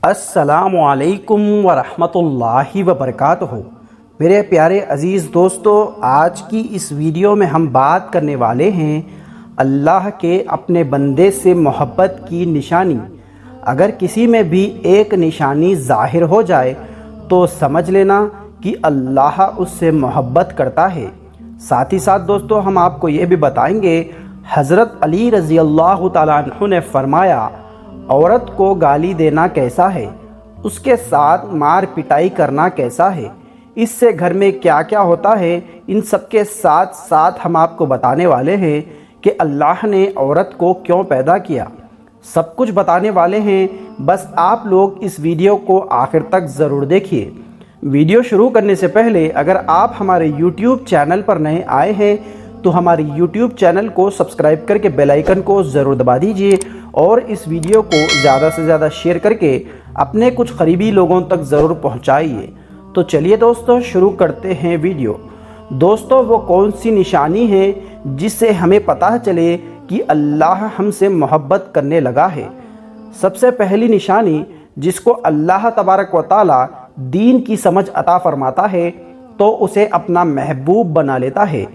السلام علیکم ورحمۃ اللہ وبرکاتہ۔ میرے پیارے عزیز دوستو، آج کی اس ویڈیو میں ہم بات کرنے والے ہیں اللہ کے اپنے بندے سے محبت کی نشانی۔ اگر کسی میں بھی ایک نشانی ظاہر ہو جائے تو سمجھ لینا کہ اللہ اس سے محبت کرتا ہے۔ ساتھ ہی ساتھ دوستو، ہم آپ کو یہ بھی بتائیں گے، حضرت علی رضی اللہ تعالیٰ عنہ نے فرمایا، عورت کو گالی دینا کیسا ہے، اس کے ساتھ مار پٹائی کرنا کیسا ہے، اس سے گھر میں کیا کیا ہوتا ہے، ان سب کے ساتھ ساتھ ہم آپ کو بتانے والے ہیں کہ اللہ نے عورت کو کیوں پیدا کیا۔ سب کچھ بتانے والے ہیں، بس آپ لوگ اس ویڈیو کو آخر تک ضرور دیکھیے۔ ویڈیو شروع کرنے سے پہلے اگر آپ ہمارے یوٹیوب چینل پر نئے آئے ہیں تو ہمارے یوٹیوب چینل کو سبسکرائب کر کے بیل آئیکن کو ضرور دبا دیجیے، اور اس ویڈیو کو زیادہ سے زیادہ شیئر کر کے اپنے کچھ قریبی لوگوں تک ضرور پہنچائیے۔ تو چلیے دوستو، شروع کرتے ہیں ویڈیو۔ دوستو، وہ کون سی نشانی ہے جس سے ہمیں پتہ چلے کہ اللہ ہم سے محبت کرنے لگا ہے؟ سب سے پہلی نشانی، جس کو اللہ تبارک و تعالی دین کی سمجھ عطا فرماتا ہے تو اسے اپنا محبوب بنا لیتا ہے۔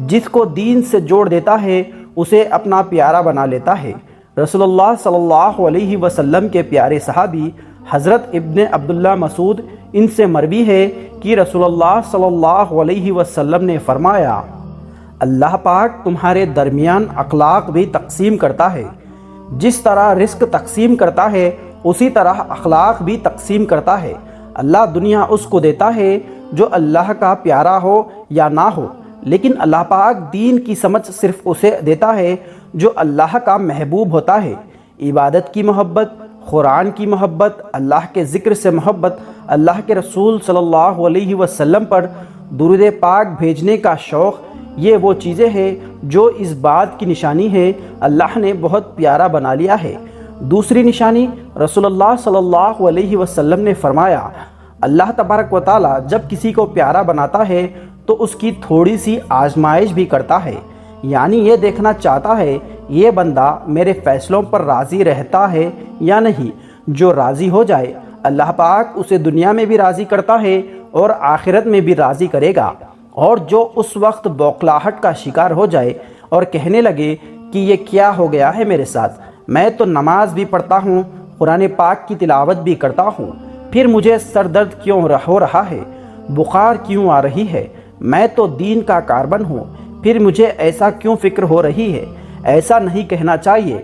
جس کو دین سے جوڑ دیتا ہے اسے اپنا پیارا بنا لیتا ہے۔ رسول اللہ صلی اللہ علیہ وسلم کے پیارے صحابی حضرت ابن عبداللہ مسعود، ان سے مروی ہے کہ رسول اللہ صلی اللہ علیہ وسلم نے فرمایا، اللہ پاک تمہارے درمیان اخلاق بھی تقسیم کرتا ہے۔ جس طرح رزق تقسیم کرتا ہے اسی طرح اخلاق بھی تقسیم کرتا ہے۔ اللہ دنیا اس کو دیتا ہے جو اللہ کا پیارا ہو یا نہ ہو، لیکن اللہ پاک دین کی سمجھ صرف اسے دیتا ہے جو اللہ کا محبوب ہوتا ہے۔ عبادت کی محبت، قرآن کی محبت، اللہ کے ذکر سے محبت، اللہ کے رسول صلی اللہ علیہ وسلم پر درود پاک بھیجنے کا شوق، یہ وہ چیزیں ہیں جو اس بات کی نشانی ہے اللہ نے بہت پیارا بنا لیا ہے۔ دوسری نشانی، رسول اللہ صلی اللہ علیہ وسلم نے فرمایا، اللہ تبارک و تعالی جب کسی کو پیارا بناتا ہے تو اس کی تھوڑی سی آزمائش بھی کرتا ہے، یعنی یہ دیکھنا چاہتا ہے یہ بندہ میرے فیصلوں پر راضی رہتا ہے یا نہیں۔ جو راضی ہو جائے اللہ پاک اسے دنیا میں بھی راضی کرتا ہے اور آخرت میں بھی راضی کرے گا، اور جو اس وقت بوکھلاہٹ کا شکار ہو جائے اور کہنے لگے کہ یہ کیا ہو گیا ہے میرے ساتھ، میں تو نماز بھی پڑھتا ہوں، قرآن پاک کی تلاوت بھی کرتا ہوں، پھر مجھے سر درد کیوں ہو رہا ہے، بخار کیوں آ رہی ہے، میں تو دین کا کاربن ہوں، پھر مجھے ایسا کیوں فکر ہو رہی ہے؟ ایسا نہیں کہنا چاہیے۔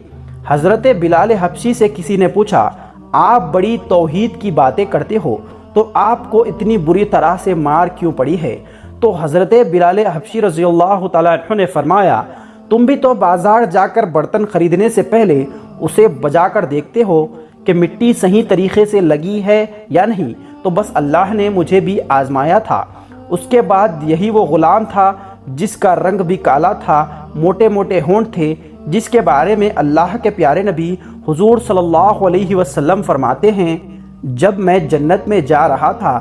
حضرت بلال حبشی سے کسی نے پوچھا، آپ بڑی توحید کی باتیں کرتے ہو تو آپ کو اتنی بری طرح سے مار کیوں پڑی ہے؟ تو حضرت بلال حبشی رضی اللہ تعالیٰ عنہ نے فرمایا، تم بھی تو بازار جا کر برتن خریدنے سے پہلے اسے بجا کر دیکھتے ہو کہ مٹی صحیح طریقے سے لگی ہے یا نہیں، تو بس اللہ نے مجھے بھی آزمایا تھا۔ اس کے بعد یہی وہ غلام تھا جس کا رنگ بھی کالا تھا، موٹے موٹے ہونٹ تھے، جس کے بارے میں اللہ کے پیارے نبی حضور صلی اللہ علیہ وسلم فرماتے ہیں، جب میں جنت میں جا رہا تھا،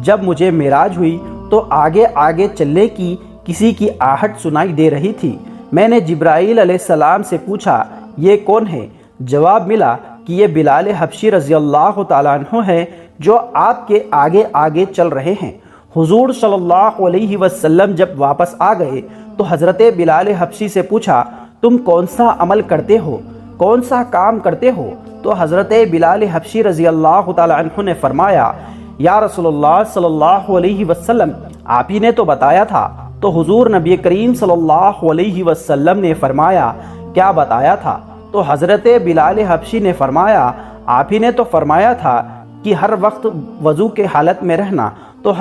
جب مجھے معراج ہوئی تو آگے آگے چلنے کی کسی کی آہٹ سنائی دے رہی تھی۔ میں نے جبرائیل علیہ السلام سے پوچھا، یہ کون ہے؟ جواب ملا کہ یہ بلال حبشی رضی اللہ تعالیٰ عنہ ہے جو آپ کے آگے آگے چل رہے ہیں۔ حضور صلی اللہ علیہ وسلم جب واپس آ گئے تو حضرت بلال حبشی سے پوچھا، تم کون سا عمل کرتے ہو، کون سا کام کرتے ہو؟ تو حضرت بلال حبشی رضی اللہ تعالی عنہ نے فرمایا، یا رسول اللہ صلی اللہ علیہ وسلم، آپ ہی نے تو بتایا تھا۔ تو حضور نبی کریم صلی اللہ علیہ وسلم نے فرمایا، کیا بتایا تھا؟ تو حضرت بلال حبشی نے فرمایا، آپ ہی نے تو فرمایا تھا کہ ہر وقت وضو کے حالت میں رہنا، تو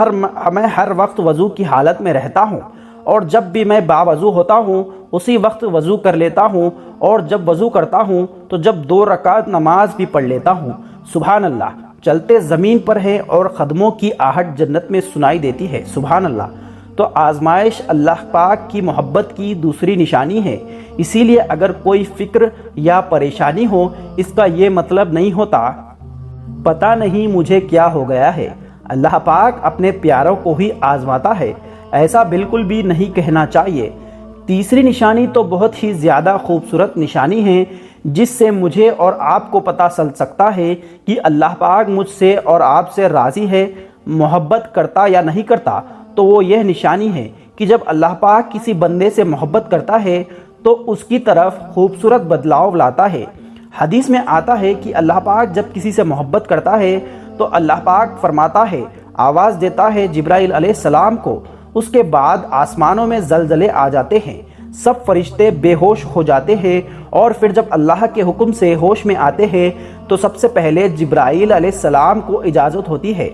میں ہر وقت وضو کی حالت میں رہتا ہوں، اور جب بھی میں باوضو ہوتا ہوں اسی وقت وضو کر لیتا ہوں، اور جب وضو کرتا ہوں تو جب 2 رکعت نماز بھی پڑھ لیتا ہوں۔ سبحان اللہ، چلتے زمین پر ہے اور قدموں کی آہٹ جنت میں سنائی دیتی ہے۔ سبحان اللہ۔ تو آزمائش اللہ پاک کی محبت کی دوسری نشانی ہے۔ اسی لیے اگر کوئی فکر یا پریشانی ہو، اس کا یہ مطلب نہیں ہوتا پتہ نہیں مجھے کیا ہو گیا ہے۔ اللہ پاک اپنے پیاروں کو ہی آزماتا ہے، ایسا بالکل بھی نہیں کہنا چاہیے۔ تیسری نشانی تو بہت ہی زیادہ خوبصورت نشانی ہے جس سے مجھے اور آپ کو پتہ چل سکتا ہے کہ اللہ پاک مجھ سے اور آپ سے راضی ہے، محبت کرتا یا نہیں کرتا، تو وہ یہ نشانی ہے کہ جب اللہ پاک کسی بندے سے محبت کرتا ہے تو اس کی طرف خوبصورت بدلاؤ لاتا ہے۔ حدیث میں آتا ہے کہ اللہ پاک جب کسی سے محبت کرتا ہے تو اللہ پاک فرماتا ہے، آواز دیتا ہے جبرائیل علیہ السلام کو، اس کے بعد آسمانوں میں زلزلے آ جاتے ہیں، سب فرشتے بے ہوش ہو جاتے ہیں، اور پھر جب اللہ کے حکم سے ہوش میں آتے ہیں تو سب سے پہلے جبرائیل علیہ السلام کو اجازت ہوتی ہے۔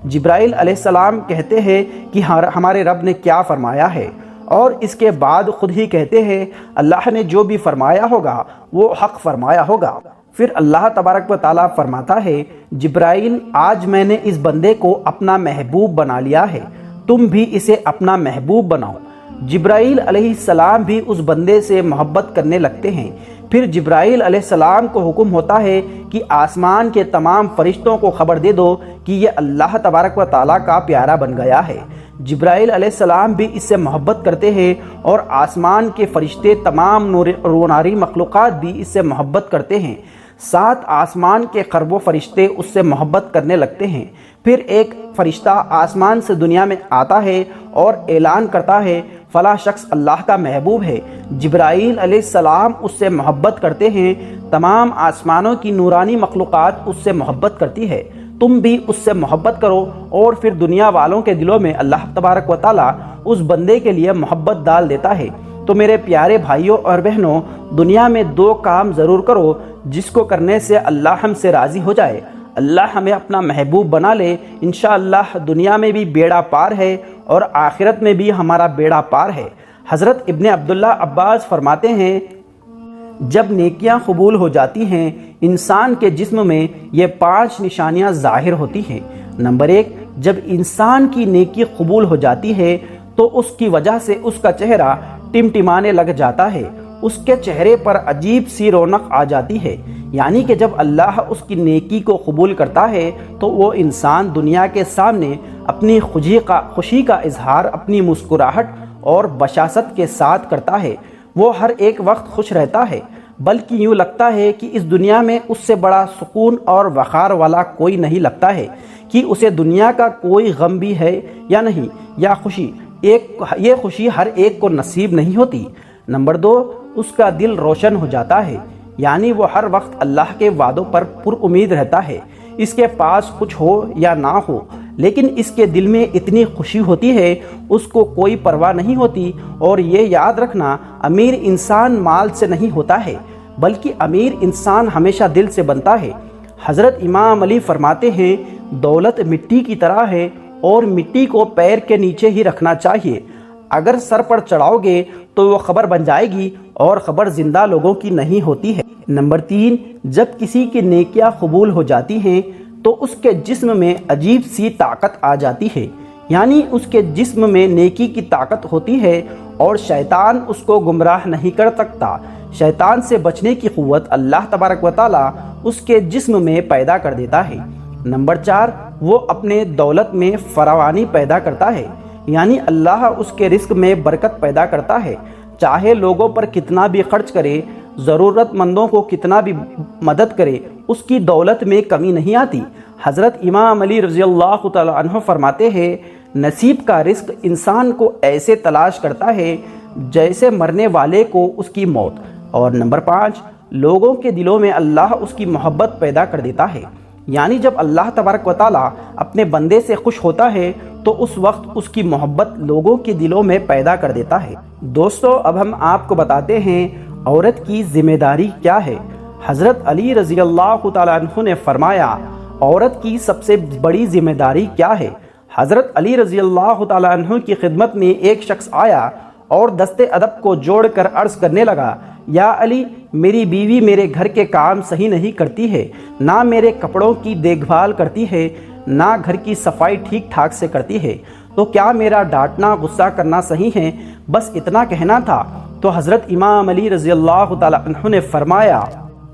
جبرائیل علیہ السلام کہتے ہیں کہ ہمارے رب نے کیا فرمایا ہے، اور اس کے بعد خود ہی کہتے ہیں اللہ نے جو بھی فرمایا ہوگا وہ حق فرمایا ہوگا۔ پھر اللہ تبارک و تعالیٰ فرماتا ہے، جبرائیل آج میں نے اس بندے کو اپنا محبوب بنا لیا ہے، تم بھی اسے اپنا محبوب بناؤ۔ جبرائیل علیہ السلام بھی اس بندے سے محبت کرنے لگتے ہیں۔ پھر جبرائیل علیہ السلام کو حکم ہوتا ہے کہ آسمان کے تمام فرشتوں کو خبر دے دو کہ یہ اللہ تبارک و تعالیٰ کا پیارا بن گیا ہے۔ جبرائیل علیہ السلام بھی اس سے محبت کرتے ہیں، اور آسمان کے فرشتے تمام نورانی مخلوقات بھی اس سے محبت کرتے ہیں۔ 7 آسمان کے خربوں فرشتے اس سے محبت کرنے لگتے ہیں۔ پھر ایک فرشتہ آسمان سے دنیا میں آتا ہے اور اعلان کرتا ہے فلاں شخص اللہ کا محبوب ہے۔ جبرائیل علیہ السلام اس سے محبت کرتے ہیں، تمام آسمانوں کی نورانی مخلوقات اس سے محبت کرتی ہے، تم بھی اس سے محبت کرو، اور پھر دنیا والوں کے دلوں میں اللہ تبارک و تعالیٰ اس بندے کے لیے محبت ڈال دیتا ہے۔ تو میرے پیارے بھائیوں اور بہنوں، دنیا میں 2 کام ضرور کرو جس کو کرنے سے اللہ ہم سے راضی ہو جائے، اللہ ہمیں اپنا محبوب بنا لے، انشاءاللہ دنیا میں بھی بیڑا پار ہے اور آخرت میں بھی ہمارا بیڑا پار ہے۔ حضرت ابن عبداللہ عباس فرماتے ہیں، جب نیکیاں قبول ہو جاتی ہیں انسان کے جسم میں یہ 5 نشانیاں ظاہر ہوتی ہیں۔ نمبر 1، جب انسان کی نیکی قبول ہو جاتی ہے تو اس کی وجہ سے اس کا چہرہ ٹمٹمانے لگ جاتا ہے، اس کے چہرے پر عجیب سی رونق آ جاتی ہے، یعنی کہ جب اللہ اس کی نیکی کو قبول کرتا ہے تو وہ انسان دنیا کے سامنے اپنی خوشی کا اظہار اپنی مسکراہٹ اور بشاشت کے ساتھ کرتا ہے، وہ ہر ایک وقت خوش رہتا ہے، بلکہ یوں لگتا ہے کہ اس دنیا میں اس سے بڑا سکون اور وقار والا کوئی نہیں لگتا ہے کہ اسے دنیا کا کوئی غم بھی ہے یا نہیں، یا خوشی یہ خوشی ہر ایک کو نصیب نہیں ہوتی۔ نمبر 2، اس کا دل روشن ہو جاتا ہے، یعنی وہ ہر وقت اللہ کے وعدوں پر پر امید رہتا ہے، اس کے پاس کچھ ہو یا نہ ہو، لیکن اس کے دل میں اتنی خوشی ہوتی ہے اس کو کوئی پرواہ نہیں ہوتی۔ اور یہ یاد رکھنا، امیر انسان مال سے نہیں ہوتا ہے، بلکہ امیر انسان ہمیشہ دل سے بنتا ہے۔ حضرت امام علی فرماتے ہیں، دولت مٹی کی طرح ہے اور مٹی کو پیر کے نیچے ہی رکھنا چاہیے، اگر سر پر چڑھاؤ گے تو وہ خبر بن جائے گی، اور خبر زندہ لوگوں کی نہیں ہوتی ہے۔ نمبر 3، جب کسی کی نیکیاں قبول ہو جاتی ہیں تو اس کے جسم میں عجیب سی طاقت آ جاتی ہے، یعنی اس کے جسم میں نیکی کی طاقت ہوتی ہے اور شیطان اس کو گمراہ نہیں کر سکتا۔ شیطان سے بچنے کی قوت اللہ تبارک و تعالیٰ اس کے جسم میں پیدا کر دیتا ہے۔ نمبر 4، وہ اپنے دولت میں فراوانی پیدا کرتا ہے، یعنی اللہ اس کے رزق میں برکت پیدا کرتا ہے، چاہے لوگوں پر کتنا بھی خرچ کرے، ضرورت مندوں کو کتنا بھی مدد کرے، اس کی دولت میں کمی نہیں آتی۔ حضرت امام علی رضی اللہ تعالی عنہ فرماتے ہیں، نصیب کا رزق انسان کو ایسے تلاش کرتا ہے جیسے مرنے والے کو اس کی موت۔ اور نمبر 5، لوگوں کے دلوں میں اللہ اس کی محبت پیدا کر دیتا ہے، یعنی جب اللہ تبارک و تعالیٰ اپنے بندے سے خوش ہوتا ہے تو اس وقت اس کی محبت لوگوں کے دلوں میں پیدا کر دیتا ہے۔ دوستو، اب ہم آپ کو بتاتے ہیں عورت کی ذمہ داری کیا ہے۔ حضرت علی رضی اللہ تعالیٰ عنہ نے فرمایا، عورت کی سب سے بڑی ذمہ داری کیا ہے؟ حضرت علی رضی اللہ تعالیٰ عنہ کی خدمت میں ایک شخص آیا اور دست ادب کو جوڑ کر عرض کرنے لگا، یا علی، میری بیوی میرے گھر کے کام صحیح نہیں کرتی ہے، نہ میرے کپڑوں کی دیکھ بھال کرتی ہے، نہ گھر کی صفائی ٹھیک ٹھاک سے کرتی ہے، تو کیا میرا ڈانٹنا غصہ کرنا صحیح ہے؟ بس اتنا کہنا تھا۔ تو حضرت امام علی رضی اللہ تعالیٰ عنہ نے فرمایا،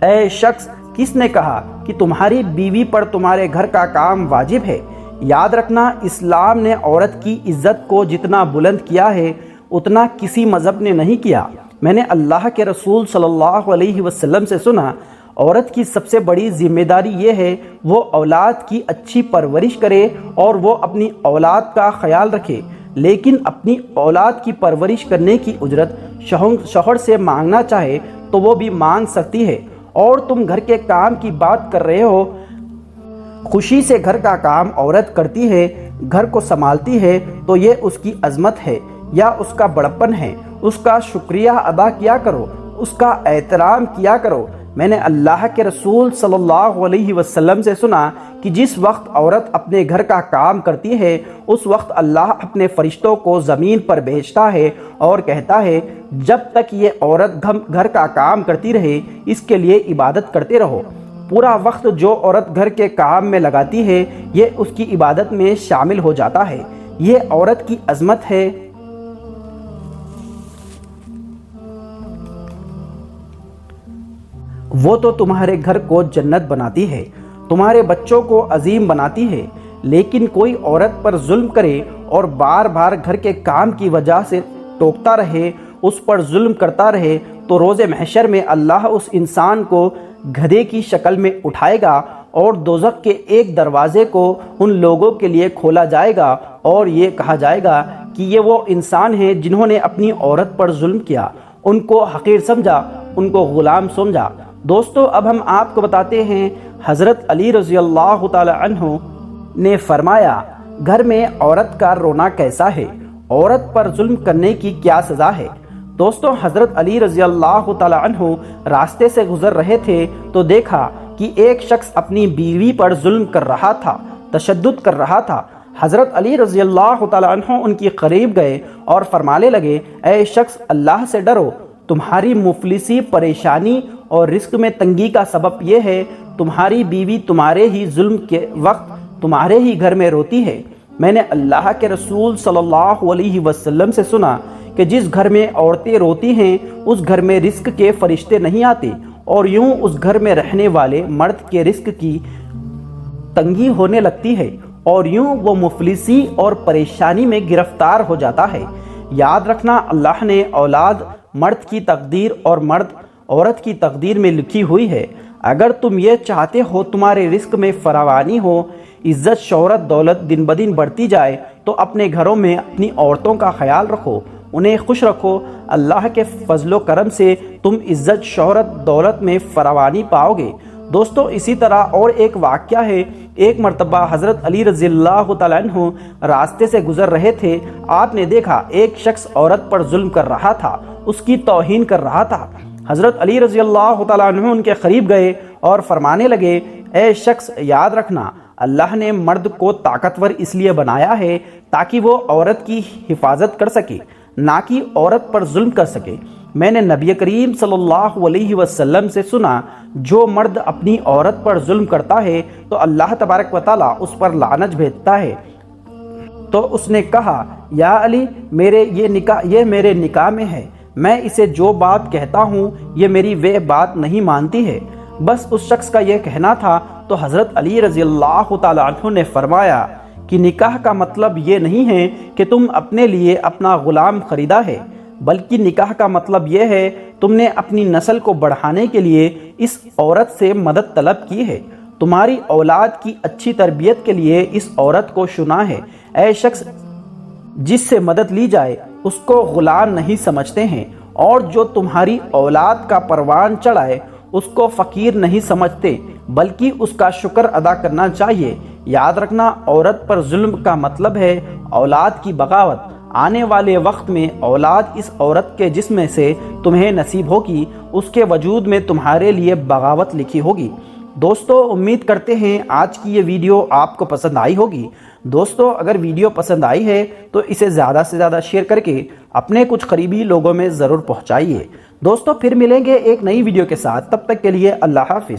اے شخص، کس نے کہا کہ تمہاری بیوی پر تمہارے گھر کا کام واجب ہے؟ یاد رکھنا، اسلام نے عورت کی عزت کو جتنا بلند کیا ہے اتنا کسی مذہب نے نہیں کیا۔ میں نے اللہ کے رسول صلی اللہ علیہ وسلم سے سنا، عورت کی سب سے بڑی ذمہ داری یہ ہے وہ اولاد کی اچھی پرورش کرے اور وہ اپنی اولاد کا خیال رکھے، لیکن اپنی اولاد کی پرورش کرنے کی اجرت شوہر سے مانگنا چاہے تو وہ بھی مانگ سکتی ہے۔ اور تم گھر کے کام کی بات کر رہے ہو، خوشی سے گھر کا کام عورت کرتی ہے، گھر کو سنبھالتی ہے تو یہ اس کی عظمت ہے یا اس کا بڑپن ہے؟ اس کا شکریہ ادا کیا کرو، اس کا احترام کیا کرو۔ میں نے اللہ کے رسول صلی اللہ علیہ وسلم سے سنا کہ جس وقت عورت اپنے گھر کا کام کرتی ہے اس وقت اللہ اپنے فرشتوں کو زمین پر بھیجتا ہے اور کہتا ہے جب تک یہ عورت گھر کا کام کرتی رہے اس کے لیے عبادت کرتے رہو۔ پورا وقت جو عورت گھر کے کام میں لگاتی ہے یہ اس کی عبادت میں شامل ہو جاتا ہے۔ یہ عورت کی عظمت ہے۔ وہ تو تمہارے گھر کو جنت بناتی ہے، تمہارے بچوں کو عظیم بناتی ہے، لیکن کوئی عورت پر ظلم کرے اور بار بار گھر کے کام کی وجہ سے ٹوکتا رہے، اس پر ظلم کرتا رہے تو روز محشر میں اللہ اس انسان کو گدھے کی شکل میں اٹھائے گا اور دوزخ کے ایک دروازے کو ان لوگوں کے لیے کھولا جائے گا اور یہ کہا جائے گا کہ یہ وہ انسان ہیں جنہوں نے اپنی عورت پر ظلم کیا، ان کو حقیر سمجھا، ان کو غلام سمجھا۔ دوستو اب ہم آپ کو بتاتے ہیں حضرت علی رضی اللہ تعالی عنہ نے فرمایا گھر میں عورت کا رونا کیسا ہے، عورت پر ظلم کرنے کی کیا سزا ہے۔ دوستو حضرت علی رضی اللہ تعالی عنہ راستے سے گزر رہے تھے تو دیکھا کہ ایک شخص اپنی بیوی پر ظلم کر رہا تھا، تشدد کر رہا تھا۔ حضرت علی رضی اللہ تعالی عنہ ان کی قریب گئے اور فرمانے لگے اے شخص اللہ سے ڈرو، تمہاری مفلسی، پریشانی اور رزق میں تنگی کا سبب یہ ہے تمہاری بیوی تمہارے ہی ظلم کے وقت تمہارے ہی گھر میں روتی ہے۔ میں نے اللہ کے رسول صلی اللہ علیہ وسلم سے سنا کہ جس گھر میں عورتیں روتی ہیں اس گھر میں رزق کے فرشتے نہیں آتے اور یوں اس گھر میں رہنے والے مرد کے رزق کی تنگی ہونے لگتی ہے اور یوں وہ مفلسی اور پریشانی میں گرفتار ہو جاتا ہے۔ یاد رکھنا اللہ نے اولاد مرد کی تقدیر اور مرد عورت کی تقدیر میں لکھی ہوئی ہے۔ اگر تم یہ چاہتے ہو تمہارے رزق میں فراوانی ہو، عزت، شہرت، دولت دن بدن بڑھتی جائے تو اپنے گھروں میں اپنی عورتوں کا خیال رکھو، انہیں خوش رکھو۔ اللہ کے فضل و کرم سے تم عزت، شہرت، دولت میں فراوانی پاؤ گے۔ دوستو اسی طرح اور ایک واقعہ ہے، ایک مرتبہ حضرت علی رضی اللہ تعالیٰ عنہ راستے سے گزر رہے تھے۔ آپ نے دیکھا ایک شخص عورت پر ظلم کر رہا تھا، اس کی توہین کر رہا تھا۔ حضرت علی رضی اللہ تعالیٰ عنہ ان کے قریب گئے اور فرمانے لگے اے شخص یاد رکھنا اللہ نے مرد کو طاقتور اس لیے بنایا ہے تاکہ وہ عورت کی حفاظت کر سکے، نہ کہ عورت پر ظلم کر سکے۔ میں نے نبی کریم صلی اللہ علیہ وسلم سے سنا جو مرد اپنی عورت پر ظلم کرتا ہے تو اللہ تبارک و تعالیٰ اس پر لعنت بھیجتا ہے۔ تو اس نے کہا یا علی یہ میرے نکاح میں ہے، میں اسے جو بات کہتا ہوں یہ میری وہ بات نہیں مانتی ہے۔ بس اس شخص کا یہ کہنا تھا تو حضرت علی رضی اللہ تعالی عنہ نے فرمایا کہ نکاح کا مطلب یہ نہیں ہے کہ تم اپنے لیے اپنا غلام خریدا ہے، بلکہ نکاح کا مطلب یہ ہے تم نے اپنی نسل کو بڑھانے کے لیے اس عورت سے مدد طلب کی ہے، تمہاری اولاد کی اچھی تربیت کے لیے اس عورت کو چنا ہے۔ اے شخص جس سے مدد لی جائے اس کو غلام نہیں سمجھتے ہیں، اور جو تمہاری اولاد کا پروان چڑھائے اس کو فقیر نہیں سمجھتے بلکہ اس کا شکر ادا کرنا چاہیے۔ یاد رکھنا عورت پر ظلم کا مطلب ہے اولاد کی بغاوت۔ آنے والے وقت میں اولاد اس عورت کے جسم سے تمہیں نصیب ہوگی، اس کے وجود میں تمہارے لیے بغاوت لکھی ہوگی۔ دوستو امید کرتے ہیں آج کی یہ ویڈیو آپ کو پسند آئی ہوگی۔ دوستو اگر ویڈیو پسند آئی ہے تو اسے زیادہ سے زیادہ شیئر کر کے اپنے کچھ قریبی لوگوں میں ضرور پہنچائیے۔ دوستو پھر ملیں گے ایک نئی ویڈیو کے ساتھ، تب تک کے لیے اللہ حافظ۔